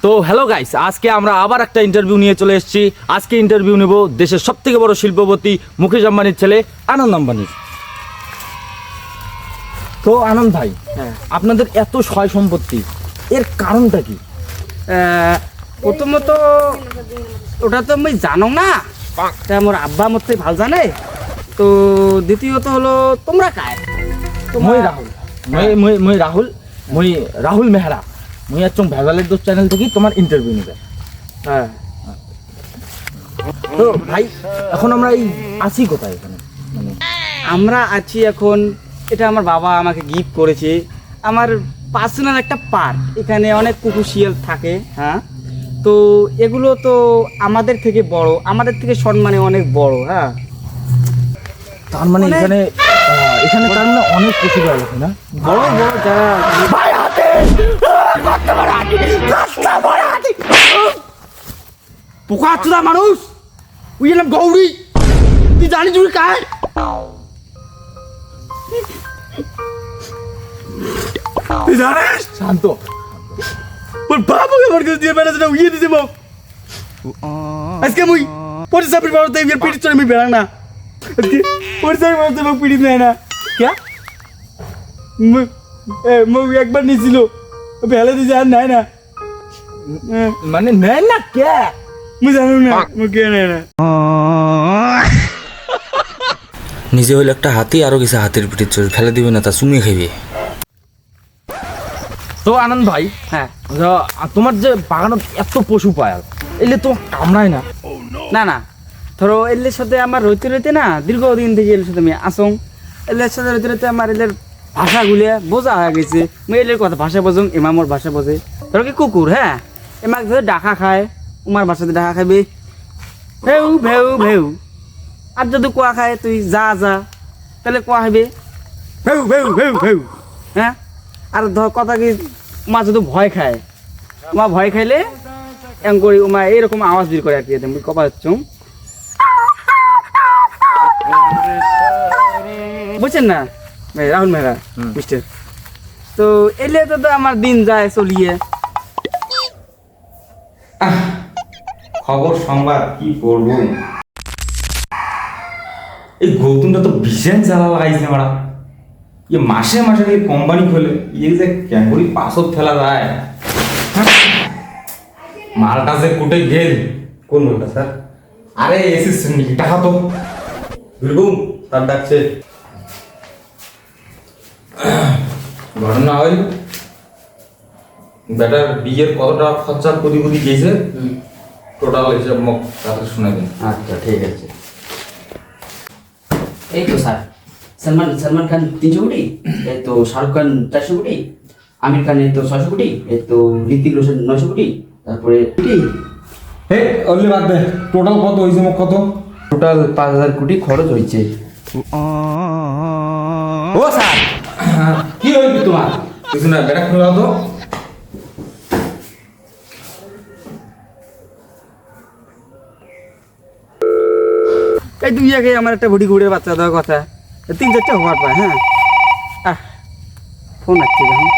তো hello guys, আজকে আমরা আবার একটা ইন্টারভিউ নিয়ে চলে এসেছি। আজকে ইন্টারভিউ নেব দেশের সবথেকে বড় শিল্পপতি মুকেশ আম্বানির ছেলে আনন্দ আম্বানির। তো আনন্দ ভাই, আপনাদের এত সয় সম্পত্তি, এর কারণটা কি? প্রথমত ওটা তো আমি জানো না, আমার আব্বা আমার থেকে ভালো জানে। তো দ্বিতীয়ত হলো তোমরা কায়? মই রাহুল, মই রাহুল মেহরা, মই একজন ভেজালের দোষ চ্যানেল থেকে তোমার ইন্টারভিউ নেবে। হ্যাঁ, তো ভাই এখন আমরা এই আছি কোথায় এখানে? মানে আমরা আছি এখন, এটা আমার বাবা আমাকে গিফট করেছে, আমার পার্সোনাল একটা পার্ক। এখানে অনেক কুকুর শিয়াল থাকে। হ্যাঁ, তো এগুলো তো আমাদের থেকে বড়, আমাদের থেকে সম্মানে অনেক বড়। হ্যাঁ, তার মানে এখানে এখানে তার মানে অনেক পশু আছে না, বড় বড় যারা পোকা চুরা মানুষ। ওই এলাম গৌরী, তুই জানিস তুই কায়? তুই জানিস? শান্ত। ওর বাবা আমার কাছে দিয়ে বেড়াচ্ছে না, উইয়ে দিছে মুখ। আজকে মুই পরিচাপের বাড়িতে এর পিড়ি চড়ে আমি বেড়া না। আজকে পরিচাপের বাড়িতে মুখ পিড়ি নেয় না কে? মুই একবার নিয়েছিল, ফেলে দিয়েছে আর নেয় না। মানে নেন না কে? মুই জানো না মুই কে নেয় না। নিজে হইলে একটা হাতি, আরো কিছু হাতির পিঠে চড়ে ফেলে দিবে না, তা চুমিয়ে খাইবে। তো আনন্দ ভাই, হ্যাঁ, তোমার যে বাগানত এত পশু পায়, এলে তো কামড়ায় না? না না, ধরো এলের সাথে আমার রইতে রইতে না, দীর্ঘদিন থেকে এলের সাথে আমি আসং। এলের সাথে রইতে রইতে আমার এলের ভাষাগুলো বোঝা হয়ে গেছে। মুই এলের কথা ভাষা বোঝং, এমামর ভাষা বোঝে। ধরো কি কুকুর, হ্যাঁ, এমাক ধরে ডাকা খায়, উমার ভাষাতে ডাকা খাইবে ভেউ ভেউ ভেউ। আর যদি কোয়া খায় তুই যা যা, তাহলে কোয়া খাইবে ভেউ ভেউ ভেউ ভেউ। হ্যাঁ, আর ধর কথা কি, মা যদি ভয় খায়, মা ভয় খাইলে এম করি মা এইরকম আওয়াজ বের করে আর কি। তুমি কপা হচ্ছ বুঝছেন না ভাই? রাহুল মেহরা মিস্টার। তো এলে তো আমার দিন যায় চলিয়ে। খবর সংবাদ কি করবো? এই গৌতমটা তো ভীষণ জ্বালা লাগাইছে মারা। ইয়ে মাসে মাসে এই কোম্পানি খোলে, ইয়ে যে ক্যাঙ্গুরি পাশত ফেলা যায়। মালটা যে কুটে গেল। কোন মালটা স্যার? আরে এসিস টাকা তো বীরভূম তার ডাকছে। ঘটনা হইল বেটার বিয়ের কতটা খরচা প্রতি গিয়েছে, টোটাল হিসাব মুখ তাতে শুনে দিন। আচ্ছা ঠিক আছে। এই তো স্যার, সলমান খান 300 কোটি, এই তো শাহরুখ খান 400 কোটি, আমির খান এই তো 600 কোটি, এই তো ঋতিক রোশন 900 কোটি, তারপরে হে অনলি বাদ দে, টোটাল কত হয়েছে মুখ কত? টোটাল 5000 কোটি খরচ হয়েছে। ও স্যার, কি হইবি তোমার? কিছু না, বেটা খুলে দাও তো। এই তুমি আগে আমার একটা ভুটি ঘুরে বাচ্চা দেওয়ার কথা, 3-4টা হওয়ার পায়। হ্যাঁ, ফোন আসছে দেখুন।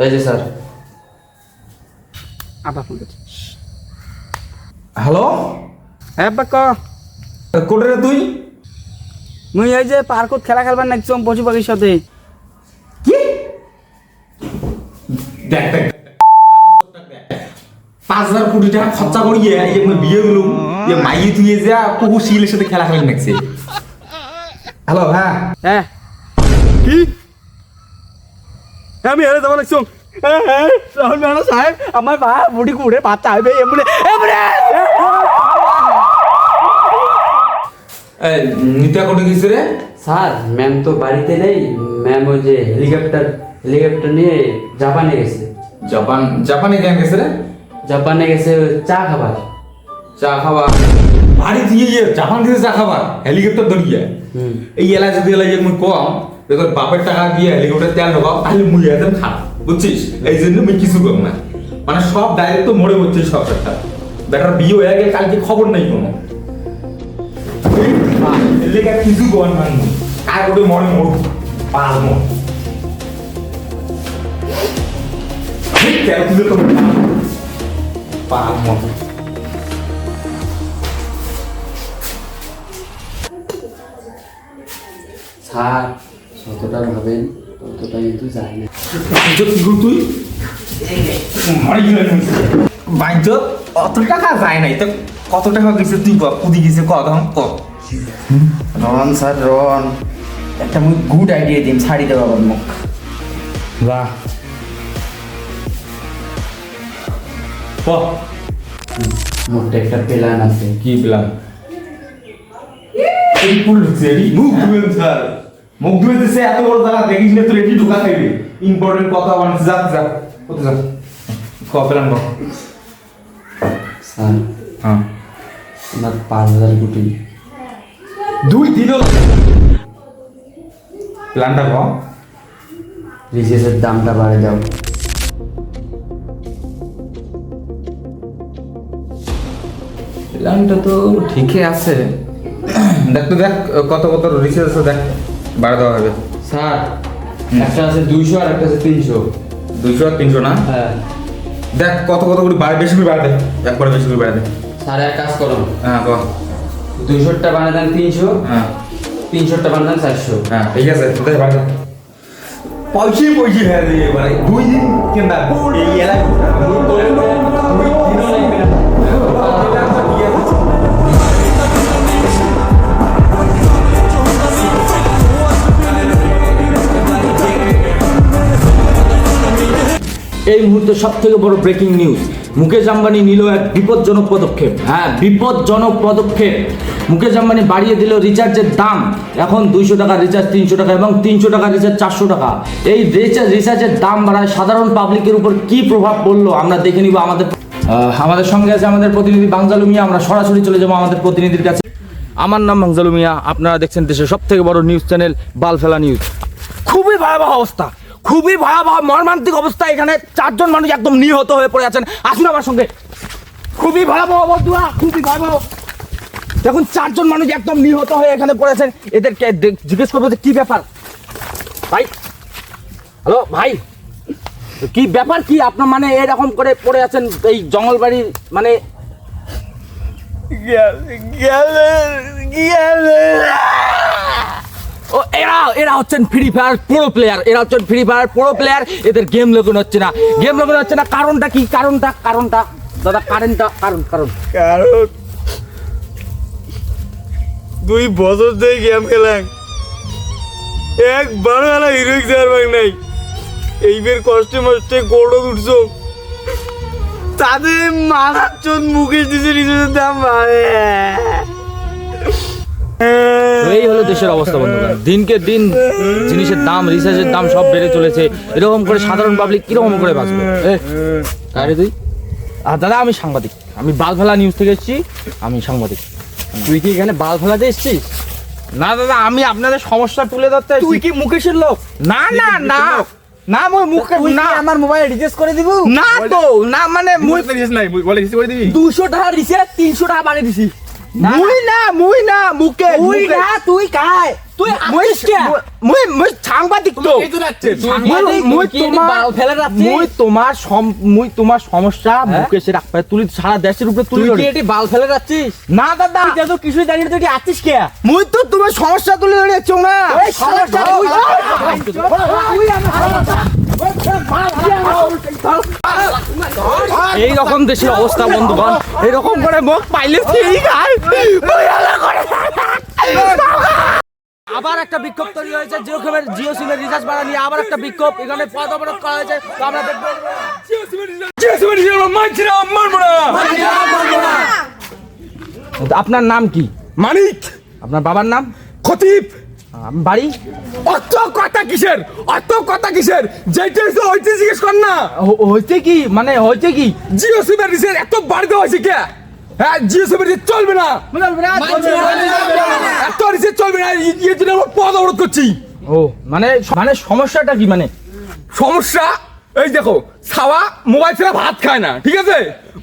এই যে স্যার, আবার ফোন করছে। হ্যালো, হ্যাঁ বা ক, কোটে রে তুই? মুই এই যে পার্কত খেলা খেলবার নাকছম পশু পাখির সাথে। কি দেখ দেখ 5000 কোটি টাকা খরচা করিয়ে এই মই বিয়ে হলো, এই মাইয়ে তুই যা কুকুর শিলের সাথে খেলা খেলেন নাকছে। হ্যালো, হ্যাঁ হ্যাঁ কি আমি হেরে যাবো লাগছম। রাহুল মেহরা সাহেব, আমার বা বুড়ি কুড়ে বাচ্চা হবে এমনি এমনি। এই নিতা কোটে গেছে রে? স্যার ম্যাম তো বাড়িতে নেই, ম্যাম ওই যে হেলিকপ্টার নিয়ে জাপানে গেছে। জাপানে কেন গেছে রে? জাপানে গেছে চা খাবার। চা খাওয়া বাড়ি দিয়ে জাপান থেকে চা খাবার হেলিকপ্টার ধরিয়ে? এই এলাকা যদি এলাকা মুই কম তোর বাপের টাকা দিয়ে হেলিকপ্টার তেল ঢোকাও, তাহলে মুই এদের খারাপ বুঝছিস? এই জন্য মুই কিছু করব না, মানে সব দায়িত্ব মরে হচ্ছে সরকারটা। বেটার বিয়ে হয়ে গেলে কালকে খবর নেই কোনো, এলাকা কিছু কর না, আর ওটা মরে মর পারবো। তেল তুলে তো পাক মতো স্যার যতটা ভাবেন ততটা কিন্তু যায় না। তুই বাইজ অত টাকা যায় নাই তো কত টাকা গেছে তুই কুদি গেছে কত রন স্যার রন একটা মুই গুড আইডিয়া দিম ছাড়ি দেওয়া আমার মুখ বাহ মোটে একটা প্ল্যান আছে। কি প্ল্যান এই ফুল জেরি মুখ ধুবেন স্যার মুখ ধুয়ে দিছে এত বড় জায়গা দেখিস না তুই এটি ঢুকা খাইবি ইম্পর্টেন্ট কথা বানিস যা যা কত যা প্ল্যান কর স্যার হ্যাঁ আমার 5,000 কোটি 2 দিন প্ল্যানটা কর রিচার্জের দামটা বাড়িয়ে দাও। প্ল্যানটা তো ঠিকই আছে দেখ তো দেখ কত কত রিচার্জ আছে দেখ বাড়া দেওয়া হবে স্যার একটা আছে 200 আর একটা আছে 300। 200 আর 300 না হ্যাঁ দেখ কত কত করে বাড়ে বেশি করে বাড়া দে একবার বেশি করে বাড়া দে স্যার এক কাজ করুন, হ্যাঁ কর 200টা বানিয়ে দেন 300, হ্যাঁ 300টা বানিয়ে দেন 400। হ্যাঁ ঠিক আছে তোদের বাড়া পয়সা হ্যাঁ রে মানে 2 দিন কেনা এই এলাকা এই মুহূর্তে সব থেকে বড় ব্রেকিং নিউজ, মুকেশ আম্বানি নিল এক বিপজ্জনক পদক্ষেপ। হ্যাঁ, বিপজ্জনক পদক্ষেপ। মুকেশ আম্বানি বাড়িয়ে দিল রিচার্জের দাম। এখন 200 টাকা রিচার্জ 300 টাকা এবং 300 টাকা রিচার্জ 400 টাকা। এই রিচার্জের দাম বাড়ায় সাধারণ পাবলিকের উপর কি প্রভাব পড়লো আমরা দেখে নিব। আমাদের সঙ্গে আছে আমাদের প্রতিনিধি বাংজালু মিয়া। আমরা সরাসরি চলে যাবো আমাদের প্রতিনিধির কাছে। আমার নাম বাংজালু মিয়া, আপনারা দেখছেন দেশের সব থেকে বড় নিউজ চ্যানেল বালফেলা নিউজ। খুবই ভয়াবহ অবস্থা, খুবই ভয়াবহ মর্মান্তিক অবস্থা। এখানে 4 জন মানুষ একদম নিহত হয়ে পড়ে আছেন। আসুন আমার সঙ্গে। খুবই ভয়াবহ অবস্থা, খুবই ভয়াবহ। দেখুন 4 জন মানুষ একদম নিহত হয়ে এখানে পড়েছেন। এদেরকে জিজ্ঞেস করবো যে কি ব্যাপার। ভাই, হ্যালো ভাই, কি ব্যাপার কি আপনার? মানে এরকম করে পড়ে আছেন এই জঙ্গলবাড়ির মানে ও এরা হচ্ছেন ফ্রি ফায়ার প্রো প্লেয়ার। এরা হচ্ছেন ফ্রি ফায়ার প্রো প্লেয়ার। এদের গেম লগইন হচ্ছে না, গেম লগইন হচ্ছে না। কারণটা কি? কারণটা দাদা, কারণ 2 বছর ধরে গেম খেলাম, একবারও এলা হিরোইক যাওয়ার ভাগ নাই। এইবার কষ্টে মষ্টে গোড়ো উঠছ, তাদের মাথার চোদ মুকেশ দিছে রিচার্জের দাম বাড়ে। এই হলো দেশের অবস্থা বন্ধুগণ। দিনকে দিন জিনিসের দাম, রিচার্জের দাম সব বেড়ে চলেছে। এরকম করে সাধারণ পাবলিক কিরকম করে বাঁচবে? কারে তুই? দাদা আমি সাংবাদিক, আমি বালফেলা নিউজ থেকে এসেছি। আমি সাংবাদিক। তুই কি এখানে বাল ফেলাতে এসছিস? না দাদা, আমি আপনাদের সমস্যা তুলে ধরতে এসেছি। তুই কি মুকেশের লোক? না না না না, মই মুখে তুই না কি আমার মোবাইল রিচার্জ করে দিব? না তো না, মানে মুই নাই বলে কিছু করে দিবি 200 টাকা রিচার্জ 300 টাকা বানিয়ে দিছি। মুই না মুখে তুই না, তুই কায়? তুই মুই আসছিস কে? মুই সাংবাদিক তো। মুই তোমার সমস্যা মুকেশের এক পায়ে তুলি, সারা দেশের উপরে তুলি তুই ধরি। কি এটি বাল ফেলে যাচ্ছিস? না দাদা, তুই তো কিছুই জানি না, তুই কি আসছিস কে? মুই তো তোমার সমস্যা তুলে ধরেছ না। ওই সমস্যা এই রকম দেশের অবস্থা বন্ধুগণ। এরকম করে মুখ পাইলে ঠিক আর আবার একটা বিক্ষোভ তৈরি হয়েছে। জিও সিমের রিচার্জ বাড়া নিয়ে আবার একটা বিক্ষোভ এখানে পথ অবরোধ করা হয়েছে। তো আমরা দেখবো আপনার নাম কি? মানিক আপনার বাবার নাম? খতিব। বাড়ি? অত কথা কিসের যেটা হইছে ওইটা জিজ্ঞেস কর না। হয়েছে কি? মানে হয়েছে কি? জিও সিমের রিচার্জ এত বাড়ি দেওয়া হয়েছে কে? হ্যাঁ, জিও সিমের রিচার্জ চলবে না, এত রিচার্জ চলবে না। এর জন্য আমরা পদ অবরোধ করছি। ও মানে সমস্যাটা কি? মানে সমস্যা এই দেখো, সাওয়া মোবাইল ছাড়া ভাত খায় না, ঠিক আছে?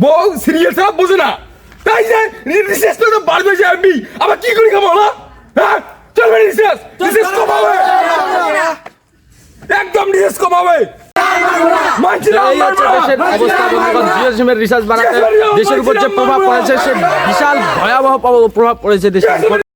বউ সিরিয়াল ছাড়া বোঝে না, তাই যে রিচার্জ তো বাড়বে যে আমি আবার কি করি খাবো না? হ্যাঁ, চলবে রিচার্জ কমাবে, একদম রিচার্জ কমাবে। এই হচ্ছে দেশের অবস্থা বন্ধুগণ। জিও সিমের রিচার্জ বাড়াতে দেশের উপর যে প্রভাব পড়েছে সে বিশাল ভয়াবহ প্রভাব পড়েছে দেশের উপর।